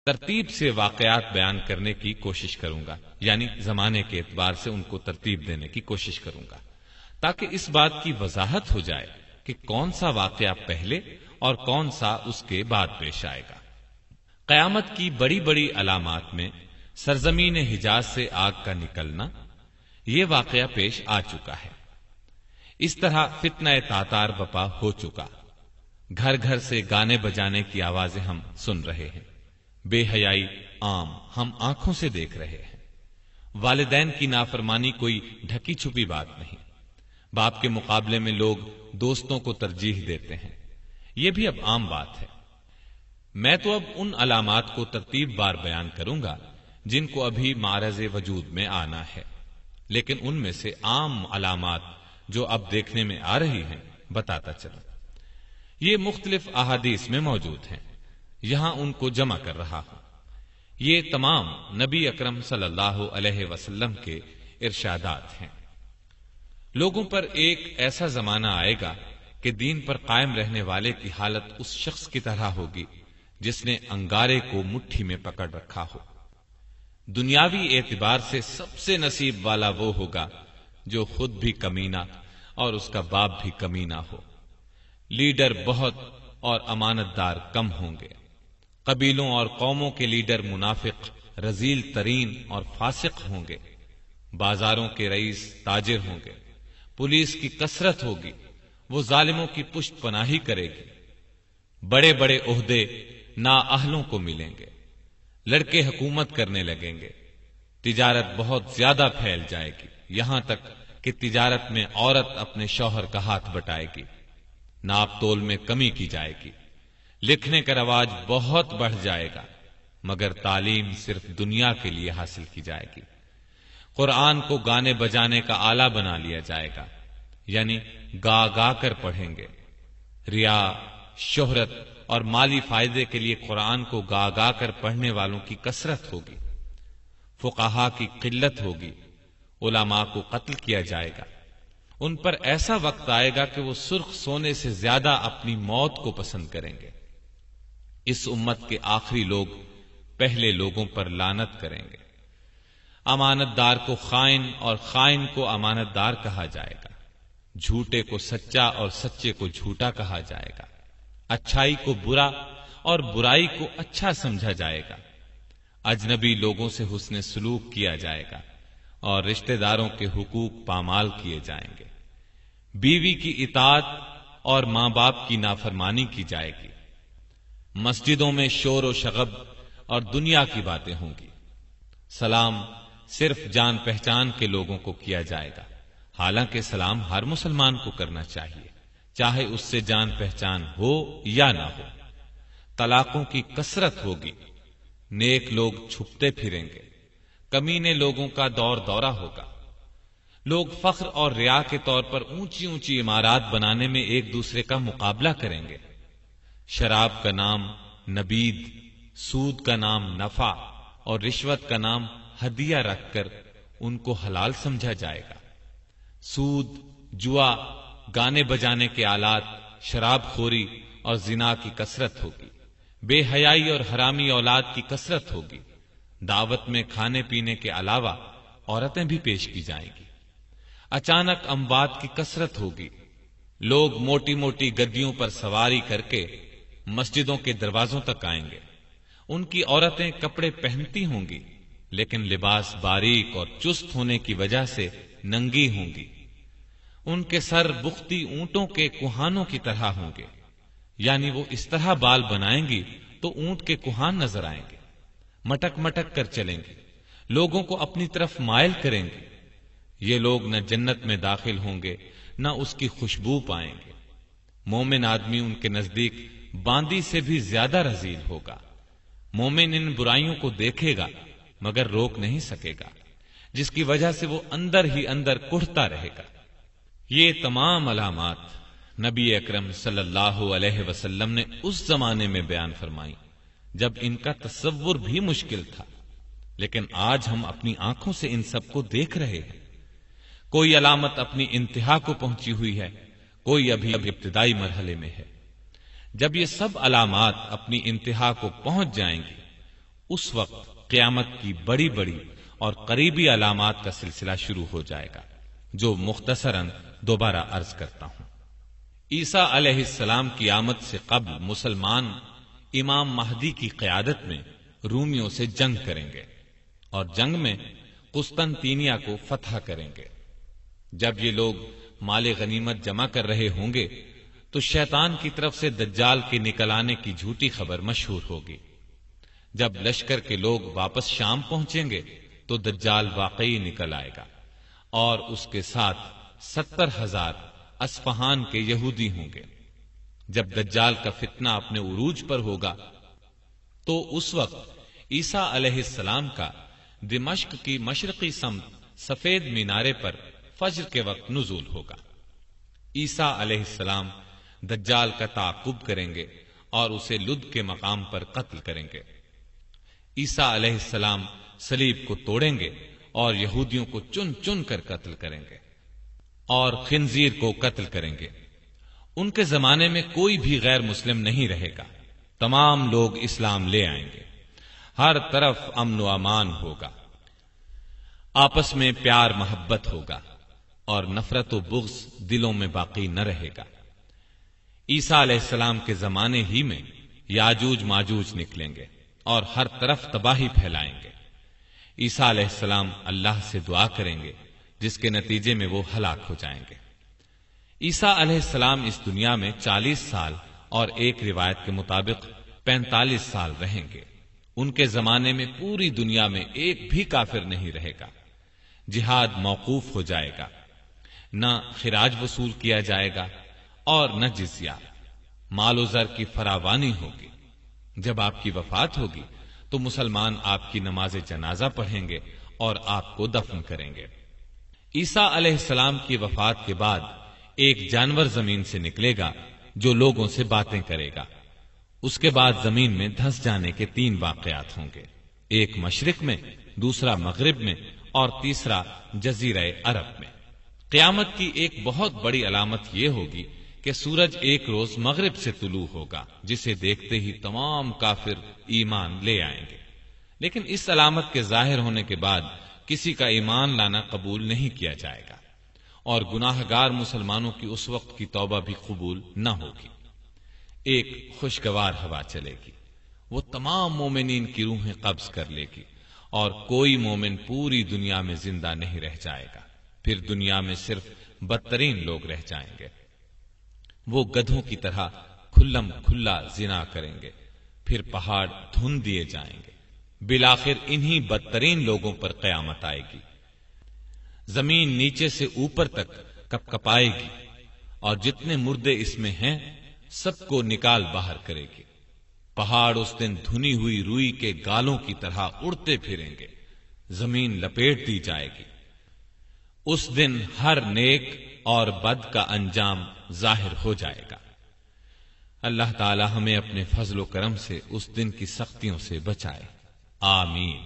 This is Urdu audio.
ترتیب سے واقعات بیان کرنے کی کوشش کروں گا، یعنی زمانے کے اعتبار سے ان کو ترتیب دینے کی کوشش کروں گا، تاکہ اس بات کی وضاحت ہو جائے کہ کون سا واقعہ پہلے اور کون سا اس کے بعد پیش آئے گا۔ قیامت کی بڑی بڑی علامات میں سرزمین حجاز سے آگ کا نکلنا، یہ واقعہ پیش آ چکا ہے۔ اس طرح فتنہ تاتار بپا ہو چکا، گھر گھر سے گانے بجانے کی آوازیں ہم سن رہے ہیں، بے حیائی عام ہم آنکھوں سے دیکھ رہے ہیں، والدین کی نافرمانی کوئی ڈھکی چھپی بات نہیں، باپ کے مقابلے میں لوگ دوستوں کو ترجیح دیتے ہیں، یہ بھی اب عام بات ہے۔ میں تو اب ان علامات کو ترتیب بار بیان کروں گا جن کو ابھی معرض وجود میں آنا ہے، لیکن ان میں سے عام علامات جو اب دیکھنے میں آ رہی ہیں بتاتا چلوں۔ یہ مختلف احادیث میں موجود ہیں، یہاں ان کو جمع کر رہا ہوں۔ یہ تمام نبی اکرم صلی اللہ علیہ وسلم کے ارشادات ہیں۔ لوگوں پر ایک ایسا زمانہ آئے گا کہ دین پر قائم رہنے والے کی حالت اس شخص کی طرح ہوگی جس نے انگارے کو مٹھی میں پکڑ رکھا ہو۔ دنیاوی اعتبار سے سب سے نصیب والا وہ ہوگا جو خود بھی کمینہ اور اس کا باپ بھی کمینہ ہو۔ لیڈر بہت اور امانت دار کم ہوں گے، قبیلوں اور قوموں کے لیڈر منافق، رذیل ترین اور فاسق ہوں گے، بازاروں کے رئیس تاجر ہوں گے، پولیس کی کثرت ہوگی، وہ ظالموں کی پشت پناہی کرے گی، بڑے بڑے عہدے نااہلوں کو ملیں گے، لڑکے حکومت کرنے لگیں گے، تجارت بہت زیادہ پھیل جائے گی، یہاں تک کہ تجارت میں عورت اپنے شوہر کا ہاتھ بٹائے گی، ناپ تول میں کمی کی جائے گی، لکھنے کا رواج بہت بڑھ جائے گا، مگر تعلیم صرف دنیا کے لیے حاصل کی جائے گی۔ قرآن کو گانے بجانے کا آلہ بنا لیا جائے گا، یعنی گا گا کر پڑھیں گے۔ ریا، شہرت اور مالی فائدے کے لیے قرآن کو گا گا کر پڑھنے والوں کی کثرت ہوگی، فقہا کی قلت ہوگی، علماء کو قتل کیا جائے گا۔ ان پر ایسا وقت آئے گا کہ وہ سرخ سونے سے زیادہ اپنی موت کو پسند کریں گے۔ اس امت کے آخری لوگ پہلے لوگوں پر لعنت کریں گے۔ امانت دار کو خائن اور خائن کو امانت دار کہا جائے گا، جھوٹے کو سچا اور سچے کو جھوٹا کہا جائے گا، اچھائی کو برا اور برائی کو اچھا سمجھا جائے گا، اجنبی لوگوں سے حسن سلوک کیا جائے گا اور رشتہ داروں کے حقوق پامال کیے جائیں گے، بیوی کی اطاعت اور ماں باپ کی نافرمانی کی جائے گی، مسجدوں میں شور و شغب اور دنیا کی باتیں ہوں گی، سلام صرف جان پہچان کے لوگوں کو کیا جائے گا، حالانکہ سلام ہر مسلمان کو کرنا چاہیے، چاہے اس سے جان پہچان ہو یا نہ ہو۔ طلاقوں کی کثرت ہوگی، نیک لوگ چھپتے پھریں گے، کمینے لوگوں کا دور دورہ ہوگا، لوگ فخر اور ریا کے طور پر اونچی اونچی عمارات بنانے میں ایک دوسرے کا مقابلہ کریں گے، شراب کا نام نبید، سود کا نام نفع اور رشوت کا نام ہدیہ رکھ کر ان کو حلال سمجھا جائے گا۔ سود، جوا، گانے بجانے کے آلات، شراب خوری اور زنا کی کثرت ہوگی، بے حیائی اور حرامی اولاد کی کثرت ہوگی، دعوت میں کھانے پینے کے علاوہ عورتیں بھی پیش کی جائیں گی، اچانک اموات کی کثرت ہوگی، لوگ موٹی موٹی گدیوں پر سواری کر کے مسجدوں کے دروازوں تک آئیں گے، ان کی عورتیں کپڑے پہنتی ہوں گی لیکن لباس باریک اور چست ہونے کی وجہ سے ننگی ہوں گی، ان کے سر بختی اونٹوں کے کوہانوں کی طرح ہوں گے، یعنی وہ اس طرح بال بنائیں گی تو اونٹ کے کوہان نظر آئیں گے، مٹک مٹک کر چلیں گے، لوگوں کو اپنی طرف مائل کریں گے، یہ لوگ نہ جنت میں داخل ہوں گے نہ اس کی خوشبو پائیں گے، مومن آدمی ان کے نزدیک باندی سے بھی زیادہ رذیل ہوگا، مومن ان برائیوں کو دیکھے گا مگر روک نہیں سکے گا، جس کی وجہ سے وہ اندر ہی اندر کڑھتا رہے گا۔ یہ تمام علامات نبی اکرم صلی اللہ علیہ وسلم نے اس زمانے میں بیان فرمائی جب ان کا تصور بھی مشکل تھا، لیکن آج ہم اپنی آنکھوں سے ان سب کو دیکھ رہے ہیں۔ کوئی علامت اپنی انتہا کو پہنچی ہوئی ہے، کوئی ابھی ابتدائی مرحلے میں ہے۔ جب یہ سب علامات اپنی انتہا کو پہنچ جائیں گی، اس وقت قیامت کی بڑی بڑی اور قریبی علامات کا سلسلہ شروع ہو جائے گا، جو مختصراً دوبارہ عرض کرتا ہوں۔ عیسیٰ علیہ السلام کی آمد سے قبل مسلمان امام مہدی کی قیادت میں رومیوں سے جنگ کریں گے اور جنگ میں قسطنطینیہ کو فتح کریں گے۔ جب یہ لوگ مال غنیمت جمع کر رہے ہوں گے تو شیطان کی طرف سے دجال کے نکل آنے کی جھوٹی خبر مشہور ہوگی۔ جب لشکر کے لوگ واپس شام پہنچیں گے تو دجال واقعی نکل آئے گا اور اس کے ساتھ 70,000 اصفہان کے یہودی ہوں گے۔ جب دجال کا فتنہ اپنے عروج پر ہوگا تو اس وقت عیسیٰ علیہ السلام کا دمشق کی مشرقی سمت سفید مینارے پر فجر کے وقت نزول ہوگا۔ عیسیٰ علیہ السلام دجال کا تعاقب کریں گے اور اسے لد کے مقام پر قتل کریں گے۔ عیسیٰ علیہ السلام صلیب کو توڑیں گے اور یہودیوں کو چن چن کر قتل کریں گے اور خنزیر کو قتل کریں گے۔ ان کے زمانے میں کوئی بھی غیر مسلم نہیں رہے گا، تمام لوگ اسلام لے آئیں گے، ہر طرف امن و امان ہوگا، آپس میں پیار محبت ہوگا اور نفرت و بغض دلوں میں باقی نہ رہے گا۔ عیسیٰ علیہ السلام کے زمانے ہی میں یاجوج ماجوج نکلیں گے اور ہر طرف تباہی پھیلائیں گے۔ عیسیٰ علیہ السلام اللہ سے دعا کریں گے جس کے نتیجے میں وہ ہلاک ہو جائیں گے۔ عیسیٰ علیہ السلام اس دنیا میں 40 سال اور ایک روایت کے مطابق 45 سال رہیں گے۔ ان کے زمانے میں پوری دنیا میں ایک بھی کافر نہیں رہے گا، جہاد موقوف ہو جائے گا، نہ خراج وصول کیا جائے گا اور نہ جزیہ، مال و زر کی فراوانی ہوگی۔ جب آپ کی وفات ہوگی تو مسلمان آپ کی نماز جنازہ پڑھیں گے اور آپ کو دفن کریں گے۔ عیسیٰ علیہ السلام کی وفات کے بعد ایک جانور زمین سے نکلے گا جو لوگوں سے باتیں کرے گا۔ اس کے بعد زمین میں دھنس جانے کے 3 واقعات ہوں گے، ایک مشرق میں، دوسرا مغرب میں اور تیسرا جزیرہ عرب میں۔ قیامت کی ایک بہت بڑی علامت یہ ہوگی کہ سورج ایک روز مغرب سے طلوع ہوگا، جسے دیکھتے ہی تمام کافر ایمان لے آئیں گے۔ لیکن اس علامت کے ظاہر ہونے کے بعد کسی کا ایمان لانا قبول نہیں کیا جائے گا اور گناہ گار مسلمانوں کی اس وقت کی توبہ بھی قبول نہ ہوگی۔ ایک خوشگوار ہوا چلے گی، وہ تمام مومنین کی روحیں قبض کر لے گی اور کوئی مومن پوری دنیا میں زندہ نہیں رہ جائے گا۔ پھر دنیا میں صرف بدترین لوگ رہ جائیں گے۔ وہ گدھوں کی طرح کھلم کھلا زنا کریں گے، پھر پہاڑ دھن دیے جائیں گے۔ بالآخر انہی بدترین لوگوں پر قیامت آئے گی۔ زمین نیچے سے اوپر تک کپ کپائے گی اور جتنے مردے اس میں ہیں سب کو نکال باہر کرے گی۔ پہاڑ اس دن دھنی ہوئی روئی کے گالوں کی طرح اڑتے پھریں گے، زمین لپیٹ دی جائے گی۔ اس دن ہر نیک اور بد کا انجام ظاہر ہو جائے گا۔ اللہ تعالی ہمیں اپنے فضل و کرم سے اس دن کی سختیوں سے بچائے، آمین۔